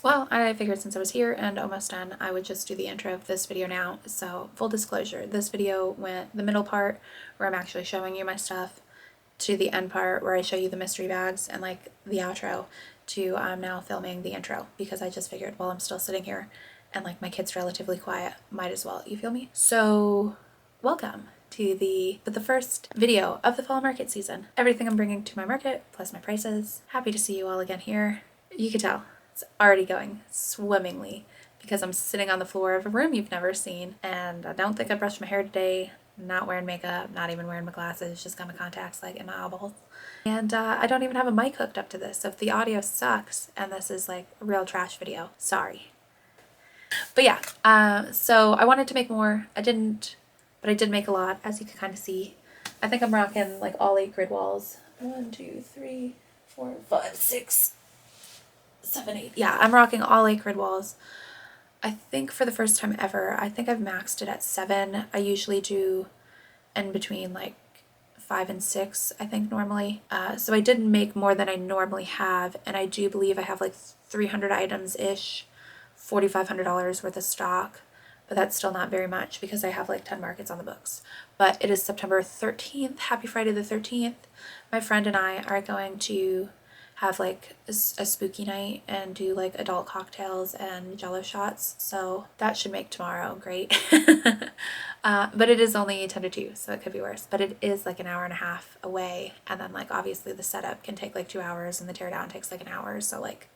Well, I figured since I was here and almost done, I would just do the intro of this video now. So full disclosure, this video went the middle part where I'm actually showing you my stuff to the end part where I show you the mystery bags and like the outro to I'm now filming the intro because I just figured while I'm still sitting here and like my kid's relatively quiet, might as well, you feel me? So welcome to the first video of the fall market season. Everything I'm bringing to my market plus my prices. Happy to see you all again here. You can tell it's already going swimmingly because I'm sitting on the floor of a room you've never seen, and I don't think I brushed my hair today. Not wearing makeup, not even wearing my glasses, just got my contacts like in my eyeballs. And I don't even have a mic hooked up to this, so if the audio sucks and this is like a real trash video, sorry. But yeah, so I wanted to make more. I didn't, but I did make a lot, as you can kind of see. I think I'm rocking like all 8 grid walls. 1, 2, 3, 4, 5, 6, 7, 8. Yeah, I'm rocking all 8 grid walls. I think for the first time ever, I think I've maxed it at 7. I usually do in between like 5 and 6, I think normally. So I didn't make more than I normally have, and I do believe I have like 300 items-ish, $4,500 worth of stock, but that's still not very much because I have like 10 markets on the books. But it is September 13th. Happy Friday the 13th. My friend and I are going to have like a spooky night and do like adult cocktails and jello shots, so that should make tomorrow great. But it is only 10 to 2, so it could be worse, but it is like an hour and a half away, and then like obviously the setup can take like 2 hours and the teardown takes like an hour, so like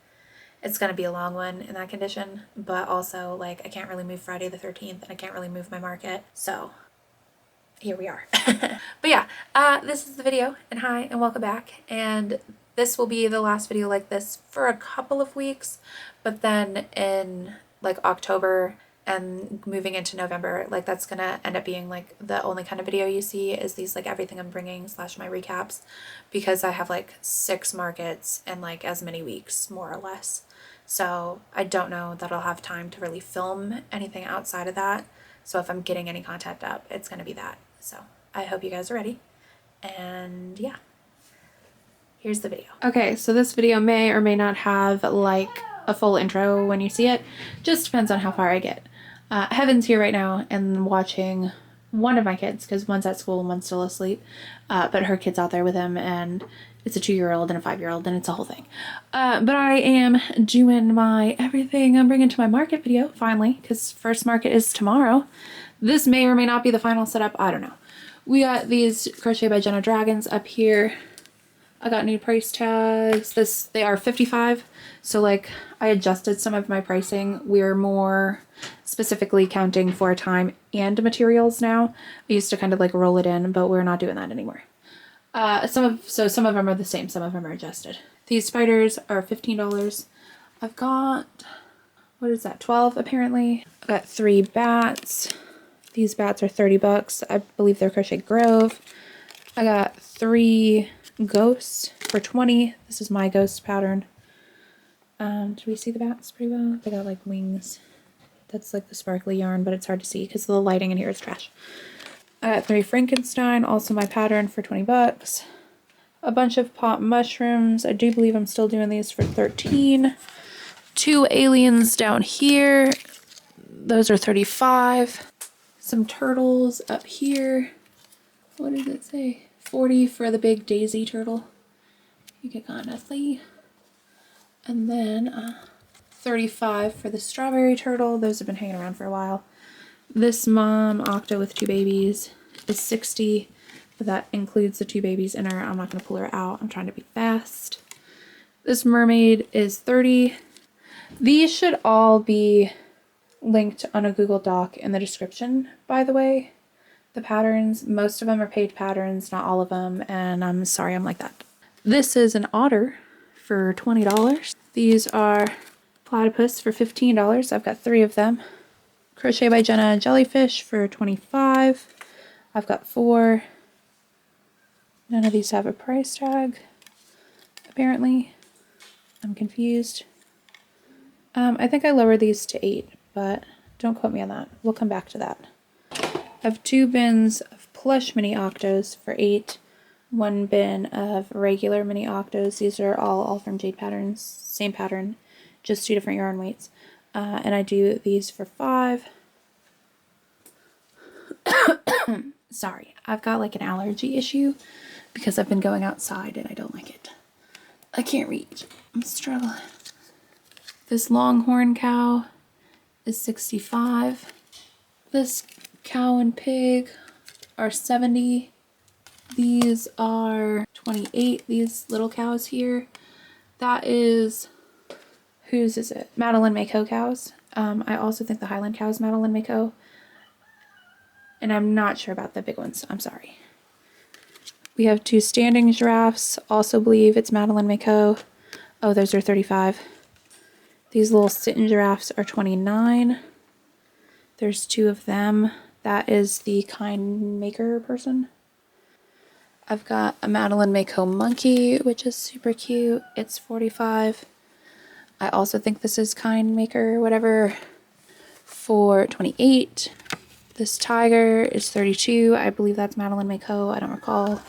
it's going to be a long one in that condition. But also like I can't really move Friday the 13th and I can't really move my market, so here we are. But yeah, this is the video, and hi and welcome back, and this will be the last video like this for a couple of weeks, but then in like October and moving into November, like that's gonna end up being like the only kind of video you see is these like everything I'm bringing / my recaps, because I have like 6 markets and like as many weeks more or less. So I don't know that I'll have time to really film anything outside of that. So if I'm getting any content up, it's gonna be that. So I hope you guys are ready, and yeah. Here's the video. Okay, so this video may or may not have like a full intro when you see it. Just depends on how far I get. Heaven's here right now and watching one of my kids because one's at school and one's still asleep. But her kid's out there with him, and it's a 2-year-old and a 5-year-old, and it's a whole thing. But I am doing my everything I'm bringing to my market video finally, because first market is tomorrow. This may or may not be the final setup. I don't know. We got these Crochet by Jenna dragons up here. I got new price tags. They are $55. So like I adjusted some of my pricing. We're more specifically counting for time and materials now. I used to kind of like roll it in, but we're not doing that anymore. Some of them are the same, some of them are adjusted. These spiders are $15. I've got, what is that, 12 apparently. I've got 3 bats. These bats are $30. I believe they're Crochet Grove. I got 3 ghosts for 20. This is my ghost pattern. Do we see the bats pretty well? They got like wings. That's like the sparkly yarn, but it's hard to see because the lighting in here is trash. I got 3 Frankenstein, also my pattern, for $20. A bunch of pot mushrooms. I do believe I'm still doing these for 13. 2 aliens down here. Those are 35. Some turtles up here. What does it say? 40 for the big daisy turtle. You get honestly. And then 35 for the strawberry turtle. Those have been hanging around for a while. This mom octa with 2 babies is 60, but that includes the 2 babies in her. I'm not going to pull her out. I'm trying to be fast. This mermaid is 30. These should all be linked on a Google Doc in the description, by the way. The patterns, most of them are paid patterns, not all of them, and I'm sorry I'm like that. This is an otter for $20. These are platypus for $15. I've got 3 of them. Crochet by Jenna jellyfish for $25. I've got 4. None of these have a price tag, apparently. I'm confused. I think I lowered these to 8, but don't quote me on that. We'll come back to that. I have 2 bins of plush mini octos for 8. 1 bin of regular mini octos. These are all from Jade Patterns, same pattern, just 2 different yarn weights. And I do these for 5. Sorry, I've got like an allergy issue because I've been going outside and I don't like it. I can't reach. I'm struggling. This longhorn cow is 65. This cow and pig are 70. These are 28. These little cows here. That is, whose is it? Madeline Mako cows. I also think the Highland cow is Madeline Mako. And I'm not sure about the big ones. I'm sorry. We have 2 standing giraffes. Also believe it's Madeline Mako. Oh, those are 35. These little sitting giraffes are 29. There's 2 of them. That is the kind maker person. I've got a Madeline Mako monkey, which is super cute. It's 45. I also think this is kind maker, whatever, for 28. This tiger is 32. I believe that's Madeline Mako. I don't recall.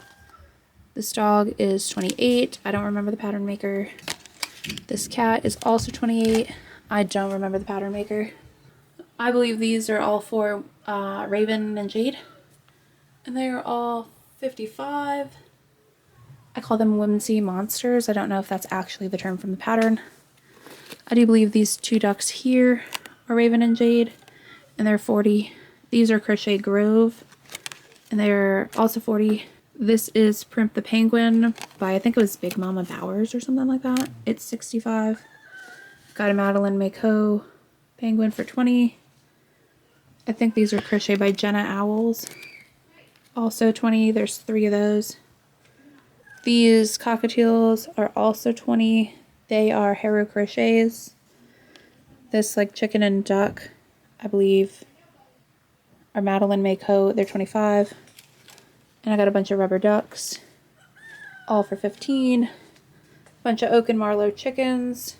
This dog is 28. I don't remember the pattern maker. This cat is also 28. I don't remember the pattern maker. I believe these are all for Raven and Jade. And they are all 55. I call them whimsy monsters. I don't know if that's actually the term from the pattern. I do believe these 2 ducks here are Raven and Jade. And they're 40. These are Crochet Grove. And they're also 40. This is Primp the Penguin by, I think it was Big Mama Bowers or something like that. It's 65. Got a Madeline Mako penguin for 20. I think these are Crochet by Jenna Owls. Also 20. There's 3 of those. These cockatiels are also 20. They are Hero Crochets. This like chicken and duck, I believe, are Madeline Mako. They're 25. And I got a bunch of rubber ducks, all for 15. Bunch of Oak and Marlowe chickens.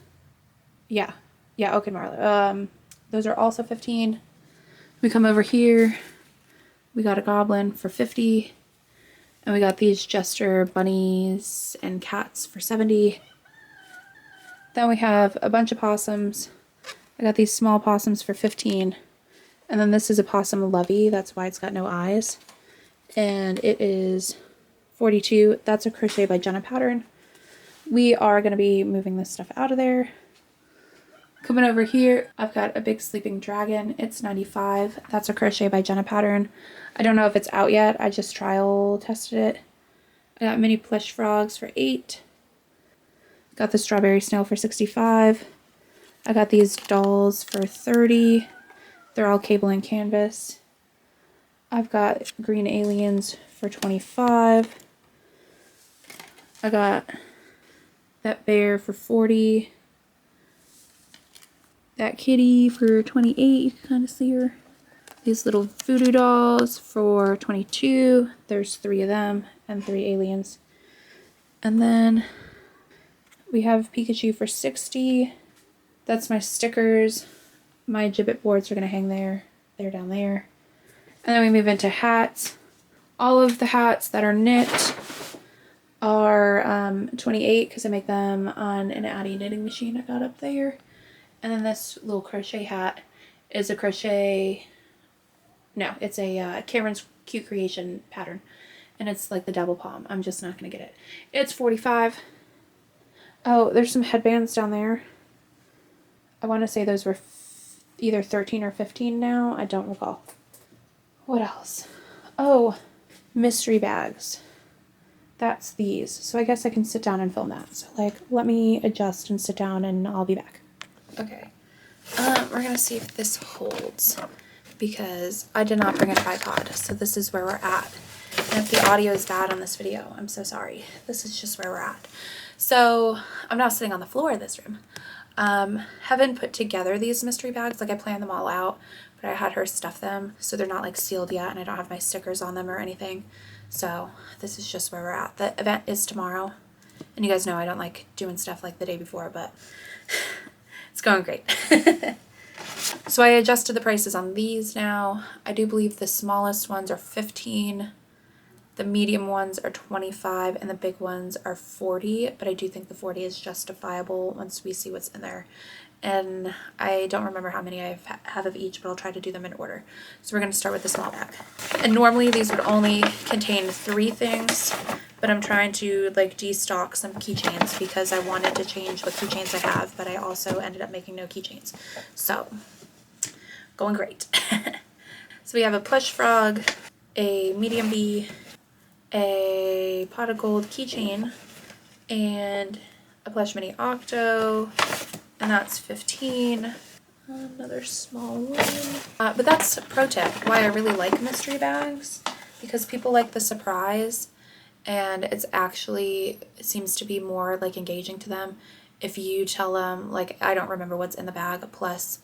Yeah, Oak and Marlowe. Those are also 15. We come over here. We got a goblin for 50. And we got these jester bunnies and cats for 70. Then we have a bunch of possums. I got these small possums for 15. And then this is a possum lovey. That's why it's got no eyes. And it is 42. That's a Crochet by Jenna pattern. We are going to be moving this stuff out of there. Coming over here, I've got a big sleeping dragon. It's 95. That's a Crochet by Jenna pattern. I don't know if it's out yet. I just trial tested it. I got mini plush frogs for 8. Got the strawberry snail for 65. I got these dolls for 30. They're all cable and canvas. I've got green aliens for 25. I got that bear for 40. That kitty for 28. You can kind of see her. These little voodoo dolls for 22. There's 3 of them and 3 aliens. And then we have Pikachu for 60. That's my stickers. My gibbet boards are going to hang there. They're down there. And then we move into hats. All of the hats that are knit are 28 because I make them on an Addie knitting machine I got up there. And then this little crochet hat is a crochet, no, it's a Cameron's Cute Creation pattern. And it's like the double palm. I'm just not going to get it. It's 45. Oh, there's some headbands down there. I want to say those were either 13 or 15 now. I don't recall. What else? Oh, mystery bags. That's these. So I guess I can sit down and film that. So like, let me adjust and sit down and I'll be back. Okay. We're going to see if this holds because I did not bring a tripod. So this is where we're at. And if the audio is bad on this video, I'm so sorry. This is just where we're at. So I'm now sitting on the floor of this room. Haven't put together these mystery bags. Like I planned them all out, but I had her stuff them. So they're not like sealed yet and I don't have my stickers on them or anything. So this is just where we're at. The event is tomorrow. And you guys know I don't like doing stuff like the day before, but it's going great. So I adjusted the prices on these now. I do believe the smallest ones are 15. The medium ones are 25 and the big ones are 40, but I do think the 40 is justifiable once we see what's in there and I don't remember how many I have of each, but I'll try to do them in order. So we're going to start with the small bag. And normally these would only contain 3 things, but I'm trying to like destock some keychains because I wanted to change what keychains I have, but I also ended up making no keychains. So, going great. So we have a plush frog, a medium bee, a pot of gold keychain, and a plush mini octo, and that's 15. Another small one. But that's a pro tip, why I really like mystery bags, because people like the surprise, and it seems to be more like engaging to them if you tell them like, I don't remember what's in the bag, plus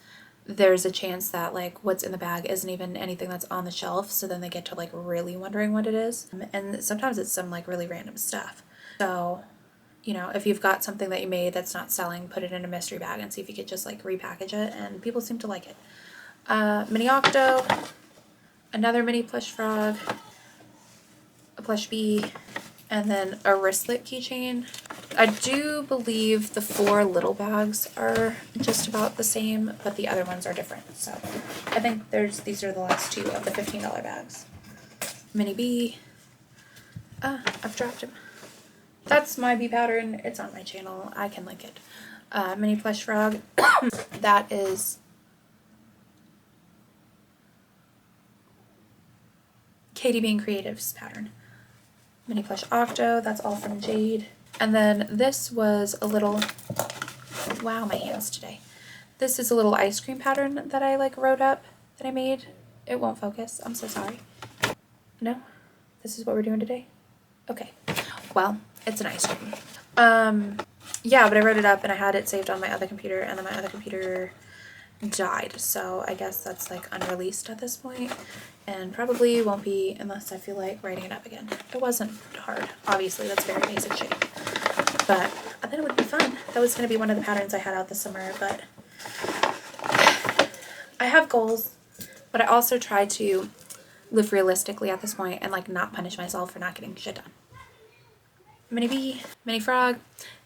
there's a chance that like what's in the bag isn't even anything that's on the shelf, so then they get to like really wondering what it is, and sometimes it's some like really random stuff. So, you know, if you've got something that you made that's not selling, put it in a mystery bag and see if you could just like repackage it, and people seem to like it. Mini octo, another mini plush frog, a plush bee, and then a wristlet keychain. I do believe the 4 little bags are just about the same, but the other ones are different. So I think these are the last 2 of the $15 bags. Mini bee. I've dropped him. That's my bee pattern. It's on my channel. I can link it. Mini plush frog. That is Katie Being Creative's pattern. Mini plush octo. That's all from Jade. And then this was a little, wow, my hands today. This is a little ice cream pattern that I like wrote up that I made. It won't focus. I'm so sorry. No? This is what we're doing today? Okay. Well, it's an ice cream. Yeah, but I wrote it up and I had it saved on my other computer, and then my other computer died. So I guess that's like unreleased at this point, and probably won't be unless I feel like writing it up again. It wasn't hard. Obviously, that's very basic shape. But I thought it would be fun. That was going to be one of the patterns I had out this summer, but I have goals, but I also try to live realistically at this point and like not punish myself for not getting shit done. Mini bee, mini frog,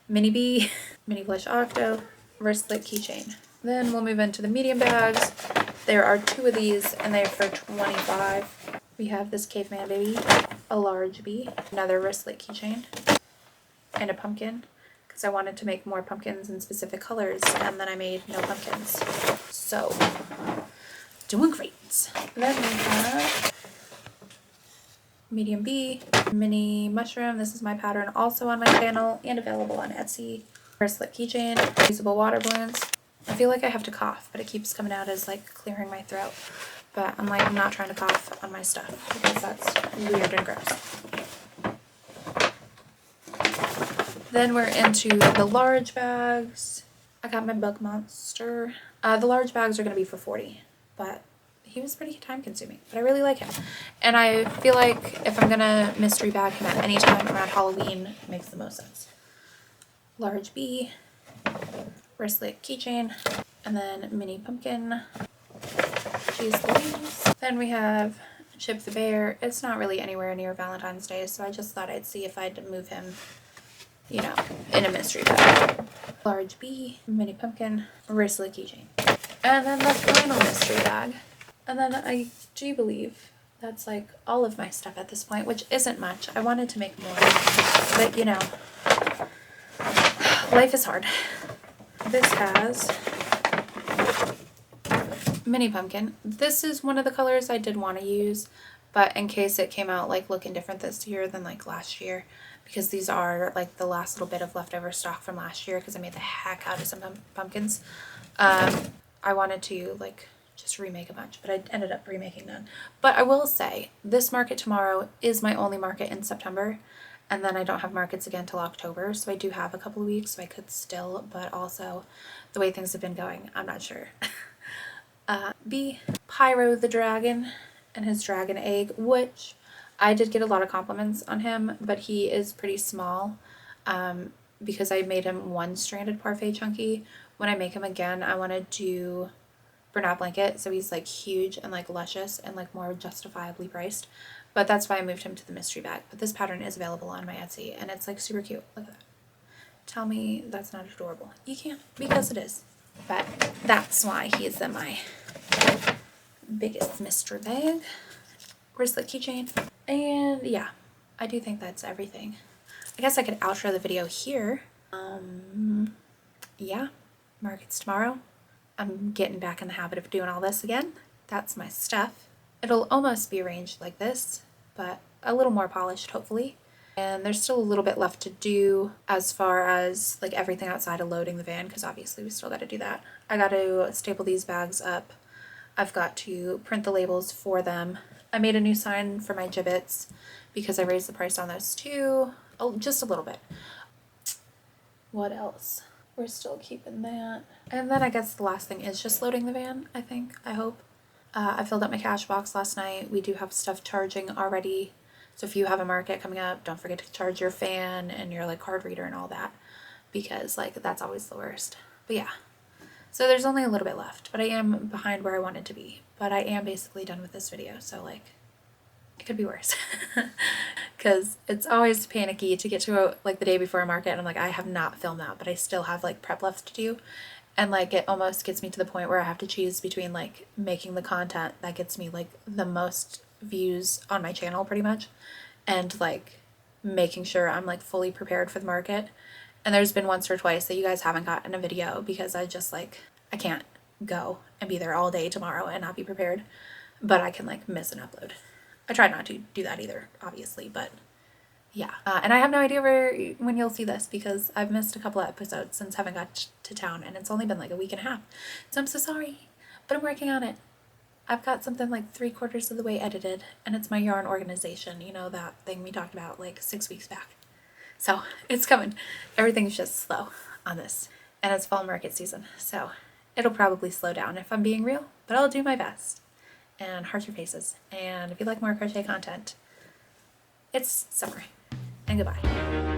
mini bee, mini plush octo, wristlet keychain. Then we'll move into the medium bags. There are 2 of these and they're for $25. We have this caveman baby, a large bee, another wristlet keychain, and a pumpkin, because I wanted to make more pumpkins in specific colors, and then I made no pumpkins. So, doing great. Then we have medium bee, mini mushroom. This is my pattern, also on my channel and available on Etsy. Wristlet keychain, reusable water balloons. I feel like I have to cough, but it keeps coming out as like clearing my throat. But I'm like not trying to cough on my stuff because that's weird and gross. Then we're into the large bags. I got my bug monster. The large bags are going to be for $40, but he was pretty time consuming, but I really like him. And I feel like if I'm going to mystery bag him at any time around Halloween, it makes the most sense. Large bee, wristlet keychain, and then mini pumpkin. Cheese balloons. Then we have Chip the Bear. It's not really anywhere near Valentine's Day, so I just thought I'd see if I'd move him, you know, in a mystery bag. Large bee, mini pumpkin, wristlet keychain. And then the final mystery bag. And then I do believe that's like all of my stuff at this point, which isn't much. I wanted to make more, but you know, life is hard. This has mini pumpkin. This is one of the colors I did want to use, but in case it came out like looking different this year than like last year, because these are like the last little bit of leftover stock from last year because I made the heck out of some pumpkins. I wanted to like just remake a bunch, but I ended up remaking none. But I will say this market tomorrow is my only market in September, and then I don't have markets again till October, so I do have a couple of weeks, so I could still, but also the way things have been going, I'm not sure. B, Pyro the dragon and his dragon egg, which I did get a lot of compliments on him, but he is pretty small because I made him one stranded parfait chunky. When I make him again, I want to do burnout blanket, so he's like huge and like luscious and like more justifiably priced, but that's why I moved him to the mystery bag. But this pattern is available on my Etsy and it's like super cute. Look at that. Tell me that's not adorable. You can't, because it is. But that's why he's in my biggest mystery bag. Where's the keychain? And yeah, I do think that's everything. I guess I could outro the video here. Yeah, market's tomorrow. I'm getting back in the habit of doing all this again. That's my stuff. It'll almost be arranged like this, but a little more polished, hopefully. And there's still a little bit left to do as far as like everything outside of loading the van, because obviously we still got to do that. I got to staple these bags up. I've got to print the labels for them. I made a new sign for my gibbets because I raised the price on those too. Oh, just a little bit. What else? We're still keeping that. And then I guess the last thing is just loading the van, I think, I hope. I filled up my cash box last night. We do have stuff charging already. So if you have a market coming up, don't forget to charge your fan and your like card reader and all that, because like that's always the worst. But yeah, so there's only a little bit left, but I am behind where I wanted to be. But I am basically done with this video, so like it could be worse. Because it's always panicky to get to like the day before a market and I'm like, I have not filmed that, but I still have like prep left to do. And like it almost gets me to the point where I have to choose between like making the content that gets me like the most views on my channel pretty much, and like making sure I'm like fully prepared for the market. And there's been once or twice that you guys haven't gotten a video because I just like, I can't go and be there all day tomorrow and not be prepared, but I can like miss an upload. I try not to do that either, obviously, but yeah. And I have no idea when you'll see this because I've missed a couple of episodes since having got to town, and it's only been like a week and a half. So I'm so sorry, but I'm working on it. I've got something like 3/4 of the way edited, and it's my yarn organization, you know, that thing we talked about like 6 weeks back. So it's coming. Everything's just slow on this, and it's fall market season, so it'll probably slow down if I'm being real, but I'll do my best. And heart your faces. And if you like more crochet content, it's summer. And goodbye.